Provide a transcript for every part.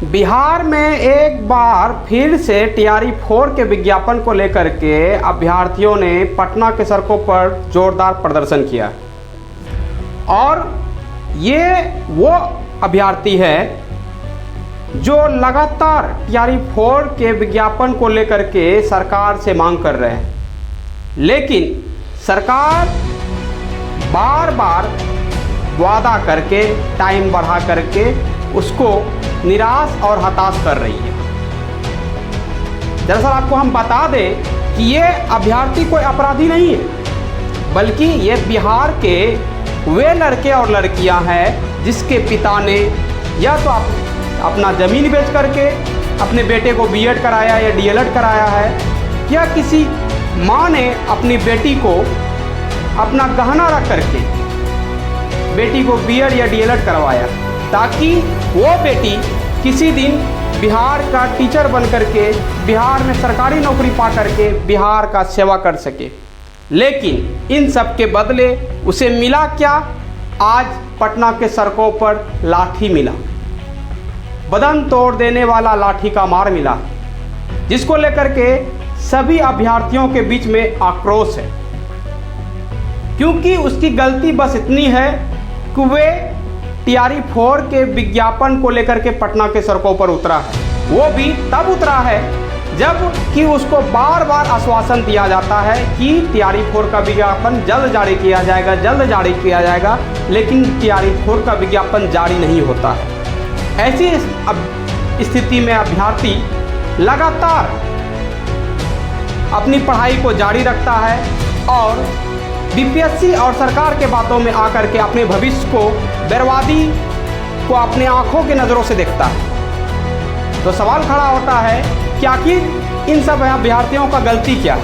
बिहार में एक बार फिर से टीआरई 4 के विज्ञापन को लेकर के अभ्यर्थियों ने पटना के सड़कों पर जोरदार प्रदर्शन किया और ये वो अभ्यर्थी है जो लगातार टीआरई 4 के विज्ञापन को लेकर के सरकार से मांग कर रहे हैं, लेकिन सरकार बार बार वादा करके टाइम बढ़ा करके उसको निराश और हताश कर रही है। दरअसल आपको हम बता दें कि ये अभ्यर्थी कोई अपराधी नहीं है, बल्कि ये बिहार के वे लड़के और लड़कियां हैं जिसके पिता ने या तो अपना ज़मीन बेच करके अपने बेटे को बीएड कराया या डीएलएड कराया है, या किसी माँ ने अपनी बेटी को अपना गहना रख करके बेटी को बीएड या डीएलएड करवाया ताकि वो बेटी किसी दिन बिहार का टीचर बन करके बिहार में सरकारी नौकरी पा करके बिहार का सेवा कर सके। लेकिन इन सब के बदले उसे मिला क्या? आज पटना के सड़कों पर लाठी मिला, बदन तोड़ देने वाला लाठी का मार मिला, जिसको लेकर के सभी अभ्यर्थियों के बीच में आक्रोश है, क्योंकि उसकी गलती बस इतनी है कि वे टीआरई 4 के विज्ञापन को लेकर के पटना के सड़कों पर उतरा है। वो भी तब उतरा है जब कि उसको बार बार आश्वासन दिया जाता है कि टीआरई 4 का विज्ञापन जल्द जारी किया जाएगा, जल्द जारी किया जाएगा, लेकिन टीआरई 4 का विज्ञापन जारी नहीं होता है। ऐसी स्थिति में अभ्यर्थी लगातार अपनी पढ़ाई को जारी रखता है और बीपीएससी और सरकार के बातों में आकर के अपने भविष्य को बर्बादी को अपने आंखों की नज़रों से देखता है। तो सवाल खड़ा होता है कि आखिर इन सब अभ्यर्थियों का गलती क्या है?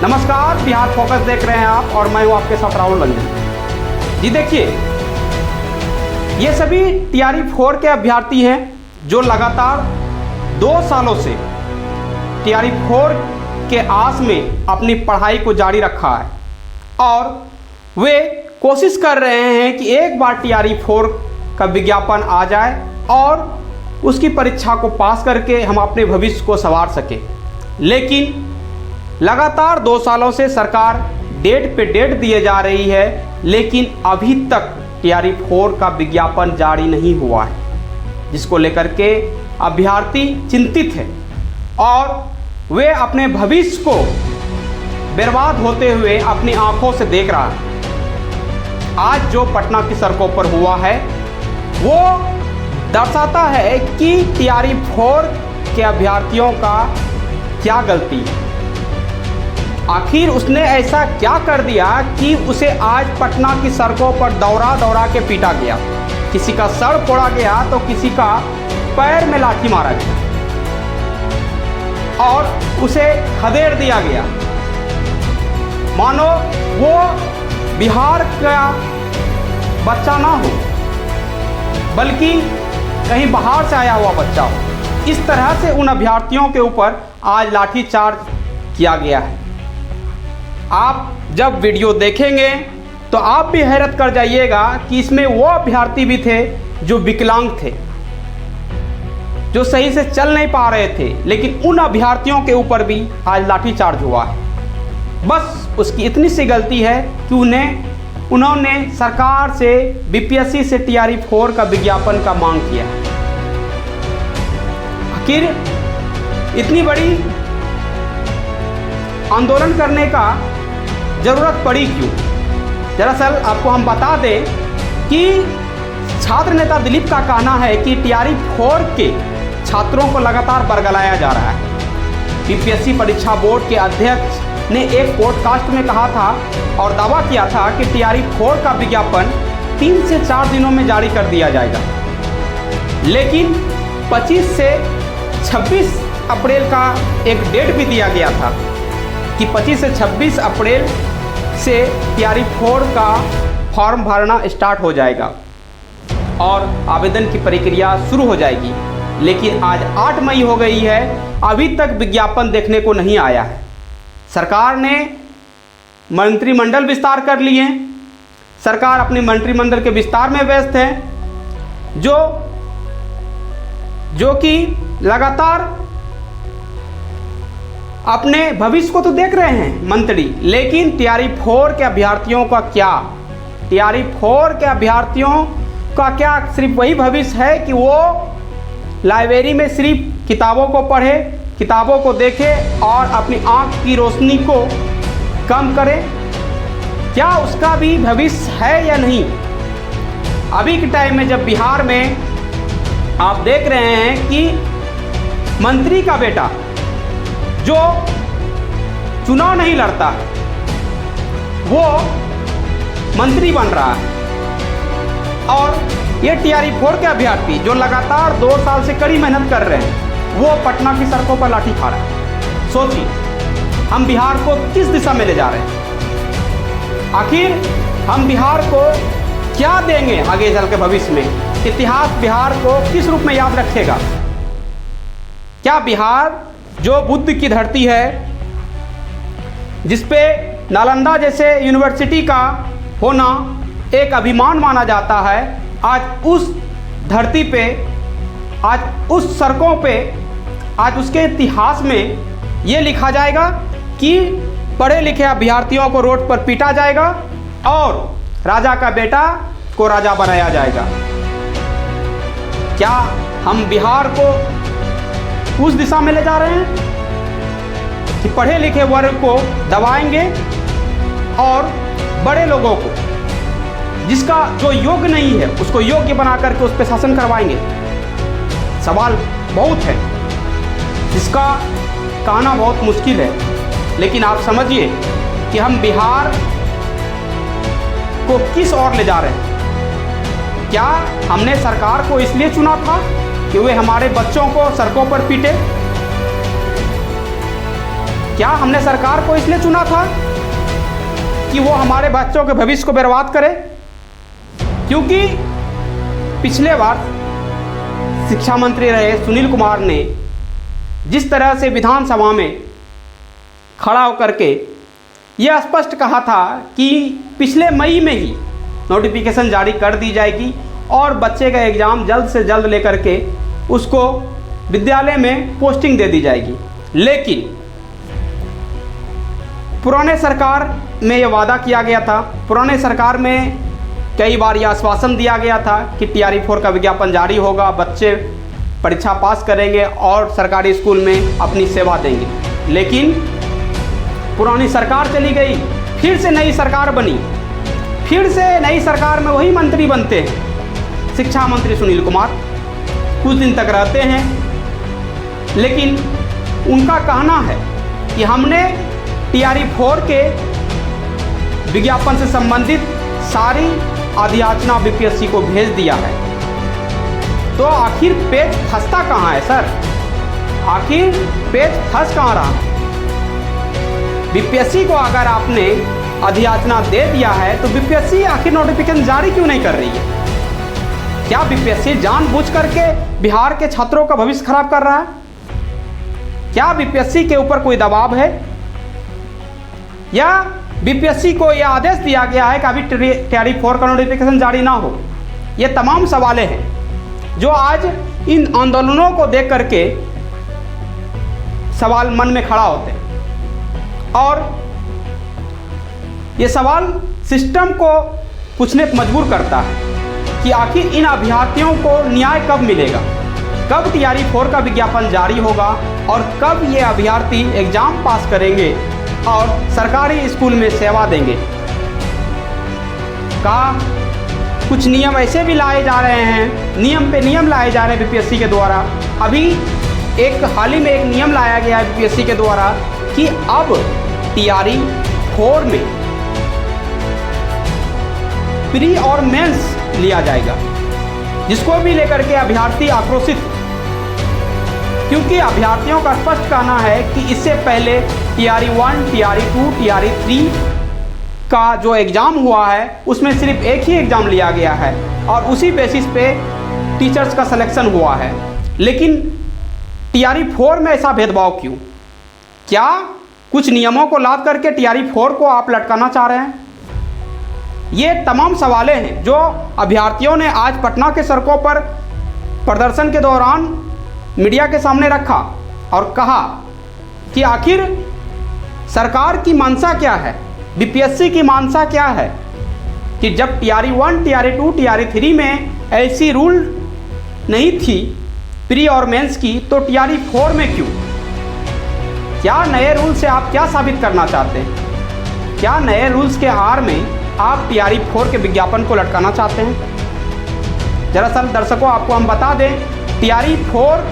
नमस्कार, बिहार फोकस देख रहे हैं आप और मैं हूं आपके साथ राहुल रंजन जी। देखिए, ये सभी टीआरई 4 के अभ्यर्थी हैं जो लगातार 2 सालों से टीआरई 4 के आस में अपनी पढ़ाई को जारी रखा है और वे कोशिश कर रहे हैं कि एक बार टीआरई 4 का विज्ञापन आ जाए और उसकी परीक्षा को पास करके हम अपने भविष्य को संवार सके। लेकिन लगातार 2 सालों से सरकार डेट पे डेट दिए जा रही है, लेकिन अभी तक टीआरई 4 का विज्ञापन जारी नहीं हुआ है, जिसको लेकर के अभ्यर्थी चिंतित है और वे अपने भविष्य को बर्बाद होते हुए अपनी आंखों से देख रहा है। आज जो पटना की सड़कों पर हुआ है वो दर्शाता है कि टीआरई 4 के अभ्यर्थियों का क्या गलती है। आखिर उसने ऐसा क्या कर दिया कि उसे आज पटना की सड़कों पर दौड़ा दौड़ा के पीटा गया, किसी का सर फोड़ा गया तो किसी का पैर में लाठी मारा गया और उसे खदेड़ दिया गया, मानो वो बिहार का बच्चा ना हो बल्कि कहीं बाहर से आया हुआ बच्चा हो। इस तरह से उन अभ्यर्थियों के ऊपर आज लाठीचार्ज किया गया है। आप जब वीडियो देखेंगे तो आप भी हैरत कर जाइएगा कि इसमें वो अभ्यर्थी भी थे जो विकलांग थे, जो सही से चल नहीं पा रहे थे, लेकिन उन अभ्यर्थियों के ऊपर भी आज लाठीचार्ज हुआ है। बस उसकी इतनी सी गलती है कि उन्होंने सरकार से बीपीएससी से टीआरई 4 का विज्ञापन का मांग किया। आखिर इतनी बड़ी आंदोलन करने का जरूरत पड़ी क्यों? दरअसल आपको हम बता दें कि छात्र नेता दिलीप का कहना है कि टीआरई 4 के छात्रों को लगातार बरगलाया जा रहा है। बीपीएससी परीक्षा बोर्ड के अध्यक्ष ने एक पॉडकास्ट में कहा था और दावा किया था कि टीआरई 4 का विज्ञापन 3 से 4 दिनों में जारी कर दिया जाएगा, लेकिन 25 से 26 अप्रैल का एक डेट भी दिया गया था कि 25 से 26 अप्रैल से टीआरई 4 का फॉर्म भरना स्टार्ट हो जाएगा और आवेदन की प्रक्रिया शुरू हो जाएगी। लेकिन आज 8 मई हो गई है, अभी तक विज्ञापन देखने को नहीं आया है। सरकार ने मंत्रिमंडल विस्तार कर लिए, सरकार अपने मंत्रिमंडल के विस्तार में व्यस्त है, जो जो कि लगातार अपने भविष्य को तो देख रहे हैं मंत्री, लेकिन तैयारी 4 के अभ्यर्थियों का क्या, तैयारी 4 के अभ्यर्थियों का क्या सिर्फ वही भविष्य है कि वो लाइब्रेरी में सिर्फ किताबों को पढ़े, किताबों को देखे और अपनी आँख की रोशनी को कम करे? क्या उसका भी भविष्य है या नहीं? अभी के टाइम में जब बिहार में आप देख रहे हैं कि मंत्री का बेटा जो चुनाव नहीं लड़ता वो मंत्री बन रहा है, और ये तैयारी 4 के अभ्यर्थी जो लगातार 2 साल से कड़ी मेहनत कर रहे हैं वो पटना की सड़कों पर लाठी खा रहा है। सोचिए हम बिहार को किस दिशा में ले जा रहे हैं? आखिर हम बिहार को क्या देंगे आगे चल के भविष्य में? इतिहास बिहार को किस रूप में याद रखेगा? क्या बिहार जो बुद्ध की धरती है, जिसपे नालंदा जैसे यूनिवर्सिटी का होना एक अभिमान माना जाता है, आज उस धरती पे, आज उस सड़कों पे, आज उसके इतिहास में ये लिखा जाएगा कि पढ़े लिखे अभ्यर्थियों को रोड पर पीटा जाएगा और राजा का बेटा को राजा बनाया जाएगा? क्या हम बिहार को उस दिशा में ले जा रहे हैं कि पढ़े लिखे वर्ग को दबाएंगे और बड़े लोगों को, जिसका जो योग्य नहीं है उसको योग्य बना करके उस पर शासन करवाएंगे? सवाल बहुत है जिसका कहना बहुत मुश्किल है, लेकिन आप समझिए कि हम बिहार को किस ओर ले जा रहे हैं। क्या हमने सरकार को इसलिए चुना था कि वे हमारे बच्चों को सड़कों पर पीटे? क्या हमने सरकार को इसलिए चुना था कि वो हमारे बच्चों के भविष्य को बर्बाद करे? क्योंकि पिछले बार शिक्षा मंत्री रहे सुनील कुमार ने जिस तरह से विधानसभा में खड़ा होकर के यह स्पष्ट कहा था कि पिछले मई में ही नोटिफिकेशन जारी कर दी जाएगी और बच्चे का एग्ज़ाम जल्द से जल्द लेकर के उसको विद्यालय में पोस्टिंग दे दी जाएगी। लेकिन पुराने सरकार में यह वादा किया गया था, पुराने सरकार में कई बार यह आश्वासन दिया गया था कि तैयारी 4 का विज्ञापन जारी होगा, बच्चे परीक्षा पास करेंगे और सरकारी स्कूल में अपनी सेवा देंगे। लेकिन पुरानी सरकार चली गई, फिर से नई सरकार बनी, फिर से नई सरकार में वही मंत्री बनते हैं, शिक्षा मंत्री सुनील कुमार कुछ दिन तक रहते हैं, लेकिन उनका कहना है कि हमने तैयारी 4 के विज्ञापन से संबंधित सारी अधियाचना बीपीएससी को भेज दिया है। तो आखिर पेच फंसता कहाँ है सर? आखिर पेच फंस कहाँ रहा है? बीपीएससी को अगर आपने अधियाचना दे दिया है तो बीपीएससी आखिर नोटिफिकेशन जारी क्यों नहीं कर रही है? क्या बीपीएससी जानबूझ करके बिहार के छात्रों का भविष्य खराब कर रहा है? क्या बीपीएससी के ऊपर कोई दबाव है, या बीपीएससी को यह आदेश दिया गया है कि अभी तैयारी 4 का नोटिफिकेशन जारी ना हो? ये तमाम सवालें हैं जो आज इन आंदोलनों को देख करके सवाल मन में खड़ा होते हैं, और ये सवाल सिस्टम को पूछने पर मजबूर करता है कि आखिर इन अभ्यर्थियों को न्याय कब मिलेगा, कब तैयारी 4 का विज्ञापन जारी होगा और कब ये अभ्यर्थी एग्जाम पास करेंगे और सरकारी स्कूल में सेवा देंगे। का कुछ नियम ऐसे भी लाए जा रहे हैं, नियम पे नियम लाए जा रहे हैं बीपीएससी के द्वारा। अभी एक हाल ही में एक नियम लाया गया है बीपीएससी के द्वारा कि अब तैयारी 4 में प्री और मेंस लिया जाएगा, जिसको भी लेकर के अभ्यर्थी आक्रोशित, क्योंकि अभ्यर्थियों का स्पष्ट कहना है कि इससे पहले तैयारी 1, तैयारी 2, तैयारी 3 का जो एग्ज़ाम हुआ है उसमें सिर्फ एक ही एग्ज़ाम लिया गया है और उसी बेसिस पे टीचर्स का सिलेक्शन हुआ है। लेकिन तैयारी 4 में ऐसा भेदभाव क्यों? क्या कुछ नियमों को लाद करके तैयारी 4 को आप लटकाना चाह रहे हैं? ये तमाम सवालें हैं जो अभ्यर्थियों ने आज पटना के सड़कों पर प्रदर्शन के दौरान मीडिया के सामने रखा और कहा कि आखिर सरकार की मंशा क्या है, बीपीएससी की मंशा क्या है कि जब टीआरई 1, टीआरई 2, टीआरई 3 में ऐसी रूल नहीं थी प्री और मेंस की, तो टीआरई 4 में क्यों? क्या नए रूल से आप क्या साबित करना चाहते हैं? क्या नए रूल्स के आड़ में आप टीआरई 4 के विज्ञापन को लटकाना चाहते हैं? दरअसल दर्शकों, आपको हम बता दें, टीआरई 4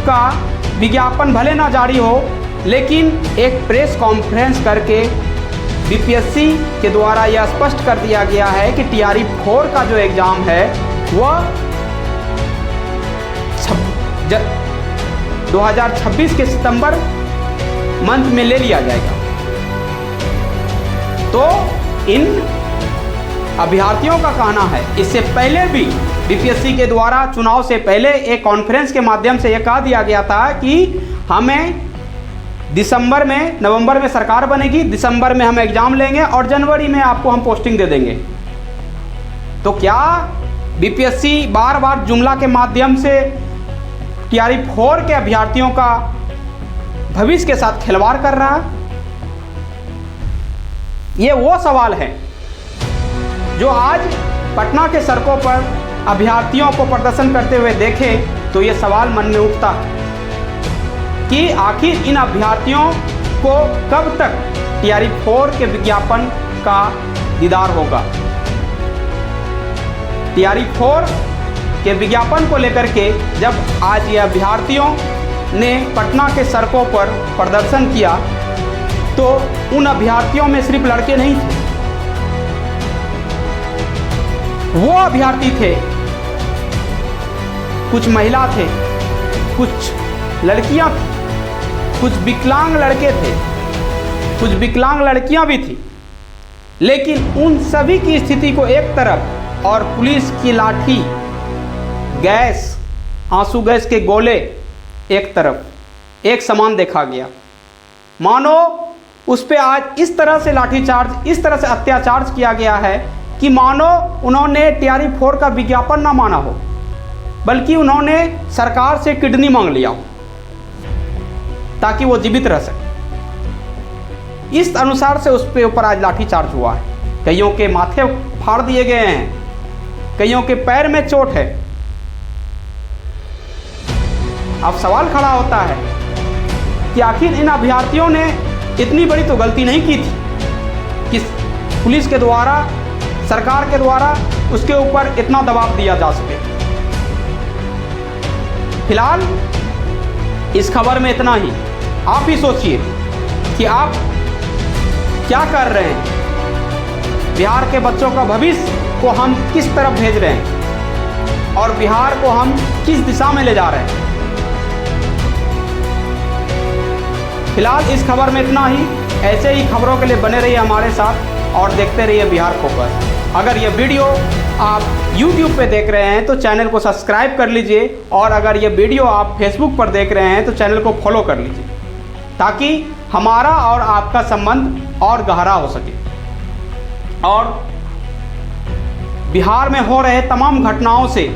का विज्ञापन भले ना जारी हो, लेकिन एक प्रेस कॉन्फ्रेंस करके बीपीएससी के द्वारा यह स्पष्ट कर दिया गया है कि टीआरई 4 का जो एग्ज़ाम है वह 2026 के सितंबर मंथ में ले लिया जाएगा। तो इन अभ्यर्थियों का कहना है, इससे पहले भी बीपीएससी के द्वारा चुनाव से पहले एक कॉन्फ्रेंस के माध्यम से यह कहा दिया गया था कि हमें दिसंबर में, नवंबर में सरकार बनेगी, दिसंबर में हम एग्ज़ाम लेंगे और जनवरी में आपको हम पोस्टिंग दे देंगे। तो क्या बीपीएससी बार बार जुमला के माध्यम से टीआरई 4 के अभ्यर्थियों का भविष्य के साथ खिलवाड़ कर रहा है? ये वो सवाल है जो आज पटना के सड़कों पर अभ्यर्थियों को प्रदर्शन करते हुए देखें तो ये सवाल मन में उठता है कि आखिर इन अभ्यर्थियों को कब तक टीआरई 4 के विज्ञापन का दीदार होगा। टीआरई 4 के विज्ञापन को लेकर के जब आज ये अभ्यर्थियों ने पटना के सड़कों पर प्रदर्शन किया तो उन अभ्यर्थियों में सिर्फ लड़के नहीं थे, वो अभ्यर्थी थे, कुछ महिला थे, कुछ लड़कियां थी, कुछ विकलांग लड़के थे, कुछ विकलांग लड़कियां भी थी। लेकिन उन सभी की स्थिति को एक तरफ और पुलिस की लाठी, गैस, आंसू गैस के गोले एक तरफ, एक समान देखा गया। मानो उस पे आज इस तरह से लाठीचार्ज, इस तरह से अत्याचार किया गया है कि मानो उन्होंने टीआरई 4 का विज्ञापन ना माना हो, बल्कि उन्होंने सरकार से किडनी मांग लिया हो ताकि वो जीवित रह सके। इस अनुसार से उस पे ऊपर आज लाठीचार्ज हुआ है। कईयों के माथे फाड़ दिए गए हैं, कईयों के पैर में चोट है। अब सवाल खड़ा होता है कि आखिर इन अभ्यर्थियों ने इतनी बड़ी तो गलती नहीं की थी कि पुलिस के द्वारा, सरकार के द्वारा उसके ऊपर इतना दबाव दिया जा सके। फिलहाल इस खबर में इतना ही। आप ही सोचिए कि आप क्या कर रहे हैं। बिहार के बच्चों का भविष्य को हम किस तरफ भेज रहे हैं और बिहार को हम किस दिशा में ले जा रहे हैं। फिलहाल इस खबर में इतना ही। ऐसे ही खबरों के लिए बने रहिए हमारे साथ और देखते रहिए बिहार फोकस। अगर ये वीडियो आप YouTube पे देख रहे हैं तो चैनल को सब्सक्राइब कर लीजिए, और अगर ये वीडियो आप Facebook पर देख रहे हैं तो चैनल को फॉलो कर लीजिए, ताकि हमारा और आपका संबंध और गहरा हो सके और बिहार में हो रहे तमाम घटनाओं से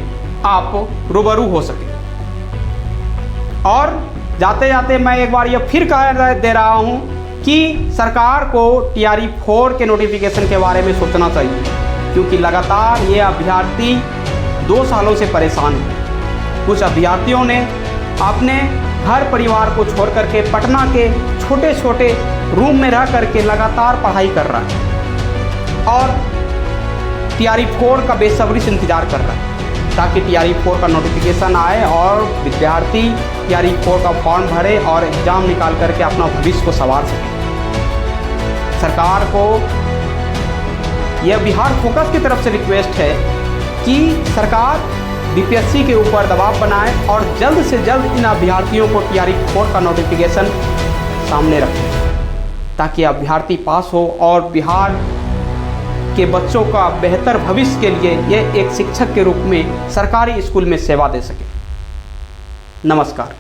आप रूबरू हो सके। और जाते जाते मैं एक बार ये फिर कह दे रहा हूँ कि सरकार को टीआरई 4 के नोटिफिकेशन के बारे में सोचना चाहिए, क्योंकि लगातार ये अभ्यर्थी 2 सालों से परेशान हैं। कुछ अभ्यर्थियों ने अपने घर परिवार को छोड़ करके पटना के छोटे छोटे रूम में रह करके लगातार पढ़ाई कर रहा है और टीआरई 4 का बेसब्री से इंतज़ार कर रहा है ताकि टीआरई 4 का नोटिफिकेशन आए और विद्यार्थी टीआरई 4 का फॉर्म भरे और एग्ज़ाम निकाल करके अपना भविष्य को संवार सके। सरकार को यह बिहार फोकस की तरफ से रिक्वेस्ट है कि सरकार बीपीएससी के ऊपर दबाव बनाए और जल्द से जल्द इन अभ्यर्थियों को टीआरई 4 का नोटिफिकेशन सामने रखें, ताकि अभ्यर्थी पास हो और बिहार के बच्चों का बेहतर भविष्य के लिए ये एक शिक्षक के रूप में सरकारी स्कूल में सेवा दे सके। नमस्कार।